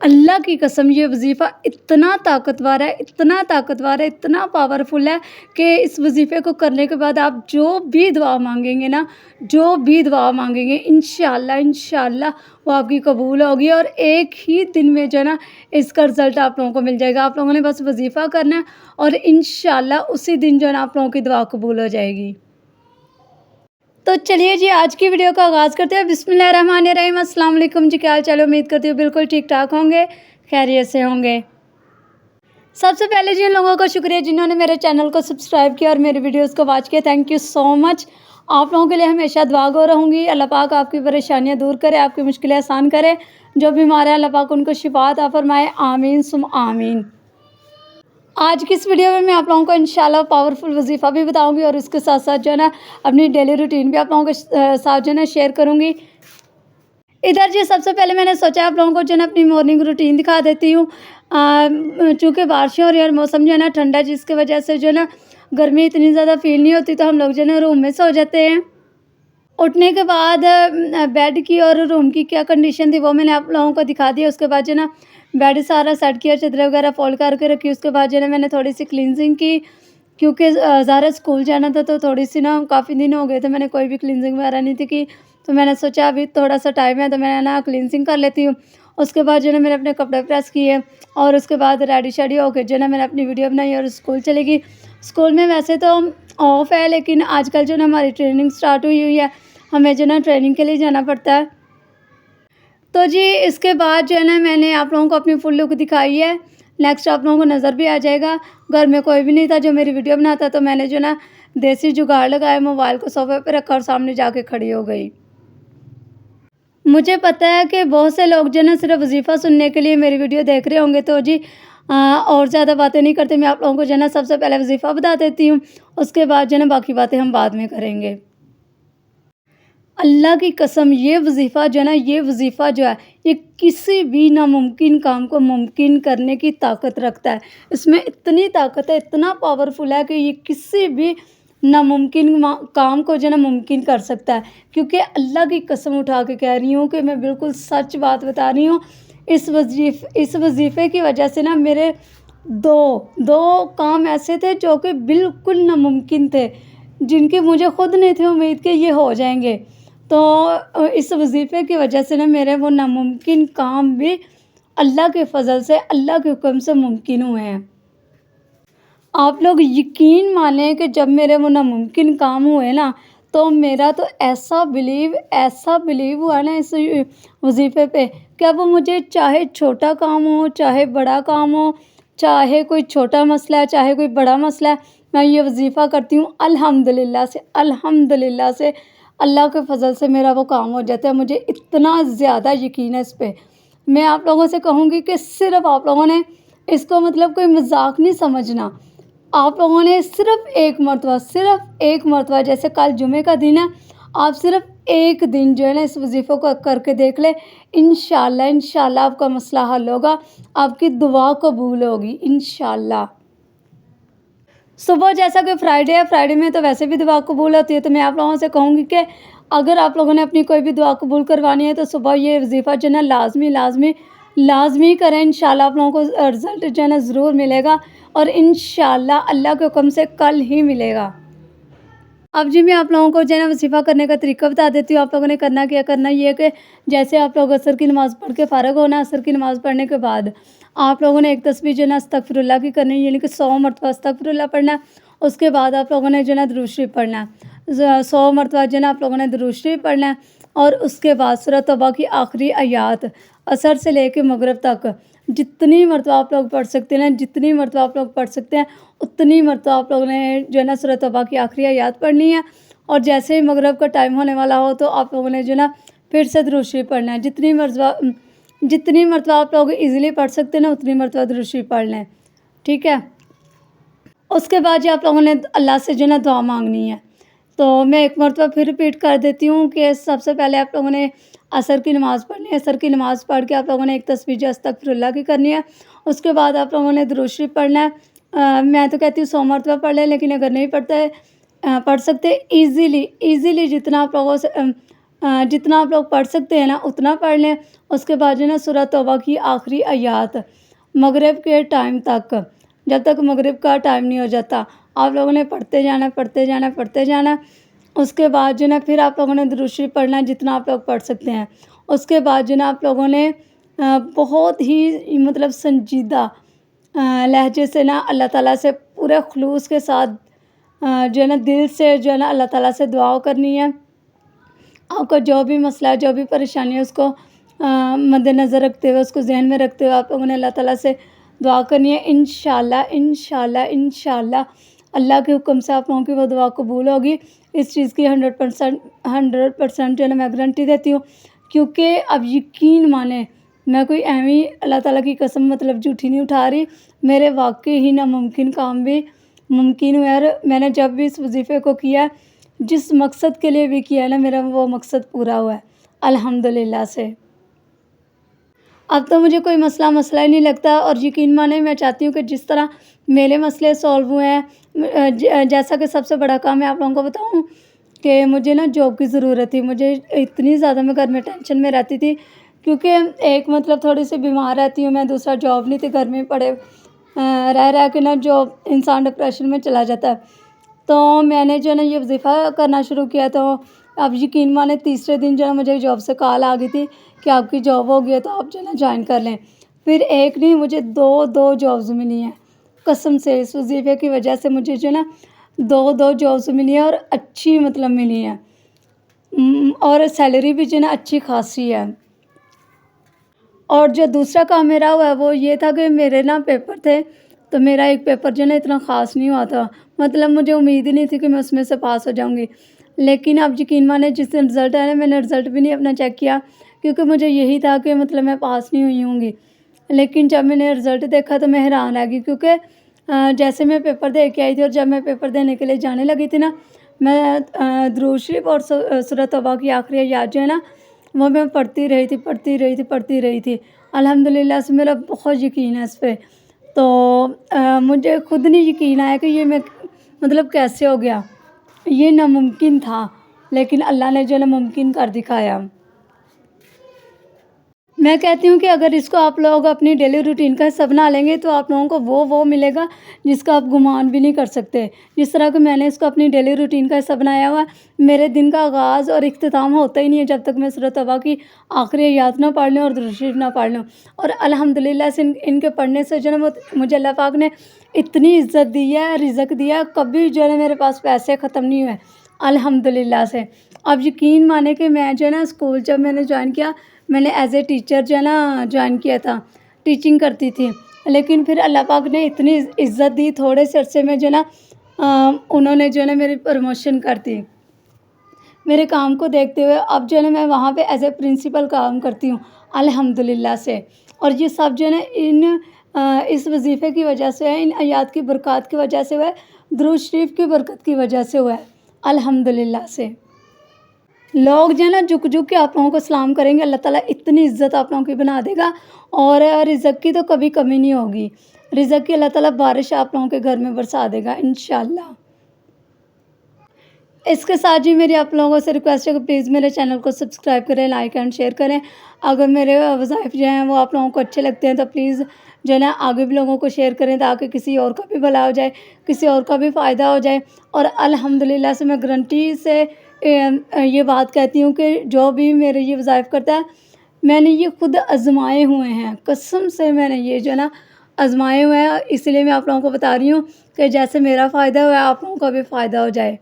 اللہ کی قسم یہ وظیفہ اتنا طاقتور ہے، اتنا طاقتور ہے، اتنا پاورفل ہے کہ اس وظیفے کو کرنے کے بعد آپ جو بھی دعا مانگیں گے نا، جو بھی دعا مانگیں گے انشاءاللہ وہ آپ کی قبول ہوگی، اور ایک ہی دن میں جو ہے نا اس کا رزلٹ آپ لوگوں کو مل جائے گا۔ آپ لوگوں نے بس وظیفہ کرنا ہے اور انشاءاللہ اسی دن جو ہے نا آپ لوگوں کی دعا قبول ہو جائے گی۔ تو چلیے جی آج کی ویڈیو کا آغاز کرتے ہیں۔ بسم اللہ الرحمن الرحیم۔ السلام علیکم جی، کیا حال چال؟ امید کرتی ہوں بالکل ٹھیک ٹھاک ہوں گے، خیریت سے ہوں گے۔ سب سے پہلے جن لوگوں کا شکریہ جنہوں نے میرے چینل کو سبسکرائب کیا اور میری ویڈیوز کو واچ کیا، تھینک یو سو مچ۔ آپ لوگوں کے لیے ہمیشہ دعا گو رہوں گی۔ اللہ پاک آپ کی پریشانیاں دور کرے، آپ کی مشکلیں آسان کرے، جو بیمار ہیں اللہ پاک ان کو شفا عطا فرمائے، آمین ثم آمین۔ آج کی اس ویڈیو میں آپ لوگوں کو انشاءاللہ پاورفل وظیفہ بھی بتاؤں گی، اور اس کے ساتھ ساتھ جو ہے نا اپنی ڈیلی روٹین بھی آپ لوگوں کے ساتھ جو ہے نا شیئر کروں گی۔ ادھر جی سب سے پہلے میں نے سوچا آپ لوگوں کو جو ہے نا اپنی مارننگ روٹین دکھا دیتی ہوں۔ چونکہ بارشیں ہو رہی ہیں اور موسم جو ہے نا ٹھنڈا، جس کی وجہ سے جو ہے نا گرمی اتنی زیادہ فیل نہیں ہوتی، تو ہم لوگ جو ہے نا روم میں سو جاتے ہیں۔ اٹھنے کے بعد بیڈ کی اور روم کی کیا کنڈیشن تھی وہ میں نے آپ لوگوں کو دکھا دیا۔ اس کے بعد جو ہے نا بیڈ سارا سیٹ کیا، چادریں وغیرہ فولڈ کر کے رکھی۔ اس کے بعد جو ہے نا میں نے تھوڑی سی کلینزنگ کی، کیونکہ زہرا اسکول جانا تھا، تو تھوڑی سی نا کافی دن ہو گئے تھے میں نے کوئی بھی کلینزنگ وغیرہ نہیں تھی کی، تو میں نے سوچا ابھی تھوڑا سا ٹائم ہے تو میں نا کلینزنگ کر لیتی ہوں۔ اس کے بعد جو ہے نا میں نے اپنے کپڑے پریس کیے، اور اس کے بعد ریڈی شیڈی ہو کے جو ہے نا میں نے اپنی ویڈیو بنائی اور اسکول چلے گی۔ اسکول میں ویسے تو آف ہے، لیکن آج کل جو ہے نا ہماری ٹریننگ سٹارٹ ہوئی ہے، ہمیں جو ہے نا ٹریننگ کے لیے جانا پڑتا ہے۔ تو جی اس کے بعد جو ہے نا میں نے آپ لوگوں کو اپنی فل لک دکھائی ہے۔ نیکسٹ آپ لوگوں کو نظر بھی آ جائے گا۔ گھر میں کوئی بھی نہیں تھا جو میری ویڈیو بناتا، تو میں نے جو ہے نا دیسی جگاڑ لگایا، موبائل کو صوفے پہ رکھا اور سامنے جا کے کھڑی ہو گئی۔ مجھے پتہ ہے کہ بہت سے لوگ جو ہے نا صرف وظیفہ سننے کے لیے میری ویڈیو دیکھ رہے ہوں گے، تو جی اور زیادہ باتیں نہیں کرتے، میں آپ لوگوں کو جو ہے نا سب سے پہلے وظیفہ بتا دیتی ہوں، اس کے بعد جو ہے نا باقی باتیں ہم بعد میں کریں گے۔ اللہ کی قسم یہ وظیفہ جو ہے نا، یہ وظیفہ جو ہے یہ کسی بھی ناممکن کام کو ممکن کرنے کی طاقت رکھتا ہے۔ اس میں اتنی طاقت ہے، اتنا پاورفل ہے کہ یہ کسی بھی ناممکن کام کو جو ہے نا ممکن کر سکتا ہے، کیونکہ اللہ کی قسم اٹھا کے کہہ رہی ہوں کہ میں بالکل سچ بات بتا رہی ہوں۔ اس وظیفے کی وجہ سے نا میرے دو کام ایسے تھے جو کہ بالکل ناممکن تھے، جن کی مجھے خود نہیں تھی امید کہ یہ ہو جائیں گے، تو اس وظیفے کی وجہ سے نا میرے وہ ناممکن کام بھی اللہ کے فضل سے، اللہ کے حکم سے ممکن ہوئے ہیں۔ آپ لوگ یقین مانیں کہ جب میرے وہ ناممکن کام ہوئے نا، تو میرا تو ایسا بلیو ہوا نا اس وظیفے پہ کہ اب وہ مجھے چاہے چھوٹا کام ہو، چاہے بڑا کام ہو، چاہے کوئی چھوٹا مسئلہ ہے، چاہے کوئی بڑا مسئلہ ہے، میں یہ وظیفہ کرتی ہوں الحمدللہ سے اللہ کے فضل سے میرا وہ کام ہو جاتا ہے۔ مجھے اتنا زیادہ یقین ہے اس پہ، میں آپ لوگوں سے کہوں گی کہ صرف آپ لوگوں نے اس کو مطلب کوئی مذاق نہیں سمجھنا۔ آپ لوگوں نے صرف ایک مرتبہ جیسے کل جمعے کا دن ہے، آپ صرف ایک دن جو ہے نا اس وظیفے کو کر کے دیکھ لیں، انشاءاللہ آپ کا مسئلہ حل ہوگا، آپ کی دعا قبول ہوگی انشاءاللہ۔ صبح جیسا کہ فرائیڈے ہے، فرائیڈے میں تو ویسے بھی دعا قبول ہوتی ہے، تو میں آپ لوگوں سے کہوں گی کہ اگر آپ لوگوں نے اپنی کوئی بھی دعا قبول کروانی ہے تو صبح یہ وظیفہ جو ہے نا لازمی کریں، انشاءاللہ آپ لوگوں کو رزلٹ جو ہے نا ضرور ملے گا، اور انشاءاللہ اللہ کے حکم سے کل ہی ملے گا۔ اب جی میں آپ لوگوں کو جو ہے نا وظیفہ کرنے کا طریقہ بتا دیتی ہوں۔ آپ لوگوں نے کرنا یہ کہ جیسے آپ لوگ عصر کی نماز پڑھ کے فارغ ہونا، عصر کی نماز پڑھنے کے بعد آپ لوگوں نے ایک تسبیح جو ہے نا استغفراللہ کی کرنی ہے، یعنی کہ 100 مرتبہ استغفراللہ پڑھنا ہے۔ اس کے بعد آپ لوگوں نے جو ہے نا درود شریف پڑھنا ہے، 100 مرتبہ جو ہے نا آپ لوگوں نے درود شریف پڑھنا ہے، اور اس کے بعد سورۃ توبہ کی آخری آیات عصر سے لے کے مغرب تک جتنی مرتبہ آپ لوگ پڑھ سکتے ہیں، اتنی مرتبہ آپ لوگوں نے جو ہے نا سورۃ توبہ کی آخری آیات پڑھنی ہے، اور جیسے ہی مغرب کا ٹائم ہونے والا ہو تو آپ لوگوں نے جو ہے نا پھر سے درود شریف پڑھنا ہے۔ جتنی مرتبہ آپ لوگ ایزیلی پڑھ سکتے ہیں نا، اتنی مرتبہ درود شریف پڑھ لیں، ٹھیک ہے۔ اس کے بعد جو آپ لوگوں نے اللہ سے جو ہے نا دعا مانگنی ہے، تو میں ایک مرتبہ پھر ریپیٹ کر دیتی ہوں کہ سب سے پہلے آپ لوگوں نے عصر کی نماز پڑھنی ہے، عصر کی نماز پڑھ کے آپ لوگوں نے ایک تسبیح جو استغفراللہ کی کرنی ہے، اس کے بعد آپ لوگوں نے درود شریف پڑھنا ہے۔ میں تو کہتی ہوں 100 مرتبہ پڑھ لیں، لیکن اگر نہیں پڑھ سکتے ایزیلی جتنا آپ لوگوں سے جتنا آپ لوگ پڑھ سکتے ہیں نا اتنا پڑھ لیں۔ اس کے بعد جو ہے نا سورہ توبہ کی آخری آیات مغرب کے ٹائم تک، جب تک مغرب کا ٹائم نہیں ہو جاتا، آپ لوگوں نے پڑھتے جانا، پڑھتے جانا، پڑھتے جانا۔ اس کے بعد جو ہے نا پھر آپ لوگوں نے درود شریف پڑھنا ہے جتنا آپ لوگ پڑھ سکتے ہیں۔ اس کے بعد جو ہے نا آپ لوگوں نے بہت ہی مطلب سنجیدہ لہجے سے نا اللہ تعالیٰ سے پورے خلوص کے ساتھ جو ہے نا دل سے جو ہے نا اللہ تعالیٰ سے دعا کرنی ہے۔ آپ کا جو بھی مسئلہ ہے، جو بھی پریشانی ہے، اس کو مد نظر رکھتے ہوئے، اس کو ذہن میں رکھتے ہوئے آپ لوگوں نے اللہ تعالیٰ سے دعا کرنی ہے۔ انشاءاللہ انشاءاللہ انشاءاللہ اللہ کے حکم سے آپ لوگوں کی وہ دعا قبول ہوگی۔ اس چیز کی 100% جو ہے نا میں گارنٹی دیتی ہوں، کیونکہ اب یقین مانیں میں کوئی ایویں اللہ تعالیٰ کی قسم مطلب جھوٹی نہیں اٹھا رہی، میرے واقعی ہی ناممکن کام بھی ممکن ہوئے، اور میں نے جب بھی اس وظیفے کو کیا ہے، جس مقصد کے لیے بھی کیا ہے نا، میرا وہ مقصد پورا ہوا ہے الحمدللہ سے۔ اب تو مجھے کوئی مسئلہ ہی نہیں لگتا، اور یقین مانیں میں چاہتی ہوں کہ جس طرح میرے مسئلے سولو ہوئے ہیں، جیسا کہ سب سے بڑا کام میں آپ لوگوں کو بتاؤں کہ مجھے نا جاب کی ضرورت تھی، مجھے اتنی زیادہ میں گھر میں ٹینشن میں رہتی تھی، کیونکہ ایک مطلب تھوڑی سی بیمار رہتی ہوں میں، دوسرا جاب نہیں تھی، گھر میں پڑے رہ کے نا جو انسان ڈپریشن میں چلا جاتا ہے۔ تو میں نے جو ہے نا یہ وظیفہ کرنا شروع کیا، تو اب یقین مانیں تیسرے دن جو ہے مجھے جاب سے کال آ گئی تھی کہ آپ کی جاب ہو گئی ہے، تو آپ جو ہے نا جوائن کر لیں۔ پھر ایک نہیں، مجھے دو جابز ملی ہیں قسم سے، اس وظیفے کی وجہ سے مجھے جو ہے نا دو جابز ملی ہیں، اور اچھی مطلب ملی ہیں، اور سیلری بھی جو ہے نا اچھی خاصی ہے۔ اور جو دوسرا کام میرا ہوا ہے وہ یہ تھا کہ میرے نا پیپر تھے، تو میرا ایک پیپر جو ہے نا اتنا خاص نہیں ہوا تھا، مطلب مجھے امید ہی نہیں تھی کہ میں اس میں سے پاس ہو جاؤں گی۔ لیکن اب یقین مانیں جس دن رزلٹ آیا نا، میں نے رزلٹ بھی نہیں اپنا چیک کیا، کیونکہ مجھے یہی تھا کہ مطلب میں پاس نہیں ہوئی ہوں گی۔ لیکن جب میں نے رزلٹ دیکھا تو میں حیران رہ گئی، کیونکہ جیسے میں پیپر دے کے آئی تھی، اور جب میں پیپر دینے کے لیے جانے لگی تھی نا، میں درود شریف اور سورہ توبہ کی آخری آیات جو ہے نا وہ میں پڑھتی رہی تھی۔ الحمدللہ سے میرا بہت یقین ہے اس پہ، تو مجھے خود نہیں یقین آیا کہ یہ میں مطلب کیسے ہو گیا، یہ ناممکن تھا، لیکن اللہ نے جو ہے نا ممکن کر دکھایا۔ میں کہتی ہوں کہ اگر اس کو آپ لوگ اپنی ڈیلی روٹین کا حصہ بنا لیں گے تو آپ لوگوں کو وہ ملے گا جس کا آپ گمان بھی نہیں کر سکتے۔ جس طرح کہ میں نے اس کو اپنی ڈیلی روٹین کا حصہ بنایا ہوا ہے، میرے دن کا آغاز اور اختتام ہوتا ہی نہیں ہے جب تک میں سورۃ توبہ کی آخری آیات نہ پڑھ لوں اور درود شریف نہ پڑھ لوں۔ اور الحمدللہ سے ان کے پڑھنے سے جو ہے نا مجھے اللہ پاک نے اتنی عزت دی ہے، رزق دیا، کبھی جو ہے نا میرے پاس پیسے ختم نہیں ہوئے الحمدللہ سے۔ اب یقین مانے کہ میں جو ہے نا اسکول جب میں نے جوائن کیا، میں نے ایز اے ٹیچر جو ہے نا جوائن کیا تھا، ٹیچنگ کرتی تھی، لیکن پھر اللہ پاک نے اتنی عزت دی، تھوڑے سے عرصے میں جو ہے نا انہوں نے جو ہے نا میری پروموشن کر دی میرے کام کو دیکھتے ہوئے۔ اب جو ہے نا میں وہاں پہ ایز اے پرنسپل کام کرتی ہوں الحمدللہ سے، اور یہ سب جو ہے نا اس وظیفے کی وجہ سے ہے، ان آیات کی برکات کی وجہ سے ہوا ہے، درود شریف کی برکت کی وجہ سے ہوا ہے الحمدللہ سے۔ لوگ جو ہے نا جھک کے آپ لوگوں کو سلام کریں گے، اللہ تعالیٰ اتنی عزت آپ لوگوں کی بنا دے گا، اور رزق کی تو کبھی کمی نہیں ہوگی، رزق کی اللہ تعالیٰ بارش آپ لوگوں کے گھر میں برسا دے گا انشاءاللہ۔ اس کے ساتھ جی میری آپ لوگوں سے ریکویسٹ ہے کہ پلیز میرے چینل کو سبسکرائب کریں، لائک اینڈ شیئر کریں۔ اگر میرے وظائف جو ہیں وہ آپ لوگوں کو اچھے لگتے ہیں تو پلیز جو ہے نا آگے بھی لوگوں کو شیئر کریں، تاکہ کسی اور کا بھی بھلا ہو جائے، کسی اور کا بھی فائدہ ہو جائے۔ اور الحمدللہ سے میں گارنٹی سے یہ بات کہتی ہوں کہ جو بھی میرے یہ وظائف کرتا ہے، میں نے یہ خود آزمائے ہوئے ہیں، قسم سے میں نے یہ جو ہے نا آزمائے ہوئے ہیں، اس لیے میں آپ لوگوں کو بتا رہی ہوں کہ جیسے میرا فائدہ ہوا ہے آپ لوگوں کا بھی فائدہ ہو جائے۔